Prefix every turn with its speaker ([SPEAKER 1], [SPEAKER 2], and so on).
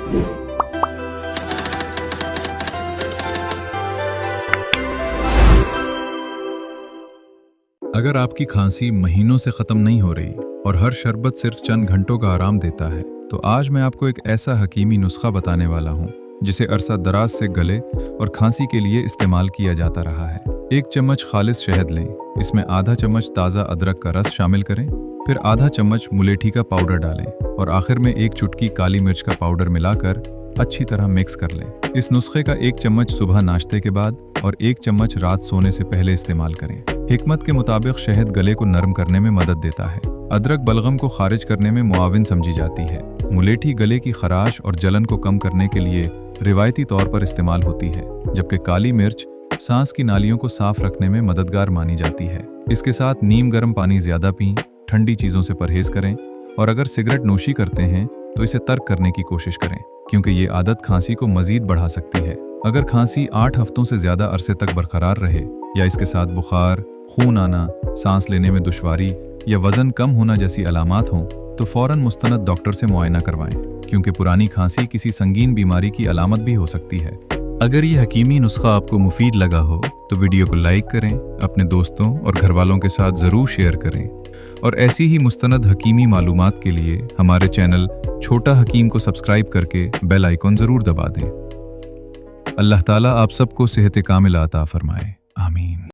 [SPEAKER 1] अगर आपकी खांसी महीनों से ख़त्म नहीं हो रही और हर शरबत सिर्फ चंद घंटों का आराम देता है, तो आज मैं आपको एक ऐसा हकीमी नुस्खा बताने वाला हूँ जिसे अरसा दराज से गले और खांसी के लिए इस्तेमाल किया जाता रहा है। 1 चम्मच खालिस शहद लें, इसमें आधा चम्मच ताज़ा अदरक का रस शामिल करें, फिर आधा चम्मच मुलेठी का पाउडर डालें और आखिर में 1 चुटकी काली मिर्च का पाउडर मिलाकर अच्छी तरह मिक्स कर लें। इस नुस्खे का 1 चम्मच सुबह नाश्ते के बाद और 1 चम्मच रात सोने से पहले इस्तेमाल करें। हिकमत के मुताबिक शहद गले को नरम करने में मदद देता है। अदरक बलगम को खारिज करने में मुआविन समझी जाती है। मुलेठी गले की खराश और जलन को कम करने के लिए रिवायती तौर पर इस्तेमाल होती है, जबकि काली मिर्च सांस की नालियों को साफ रखने में मददगार मानी जाती है। इसके साथ नीम गर्म पानी ज्यादा पीं, ठंडी चीज़ों से परहेज करें और अगर सिगरेट नोशी करते हैं तो इसे तर्क करने की कोशिश करें, क्योंकि ये आदत खांसी को मजीद बढ़ा सकती है। अगर खांसी 8 हफ्तों से ज़्यादा अरसे तक बरकरार रहे या इसके साथ बुखार, खून आना, सांस लेने में दुश्वारी या वज़न कम होना जैसी अलामात हों, तो फ़ौरन मुस्तनद डॉक्टर से मुआयना करवाएं, क्योंकि पुरानी खांसी किसी संगीन बीमारी की अलामत भी हो सकती है। अगर ये हकीमी नुस्खा आपको मुफीद लगा हो तो वीडियो को लाइक करें, अपने दोस्तों और घरवालों के साथ ज़रूर शेयर करें और ऐसी ही मुस्तनद हकीमी मालूमात के लिए हमारे चैनल छोटा हकीम को सब्सक्राइब करके बेल आइकॉन ज़रूर दबा दें। अल्लाह ताला आप सबको सेहत कामिला अता फरमाए। आमीन।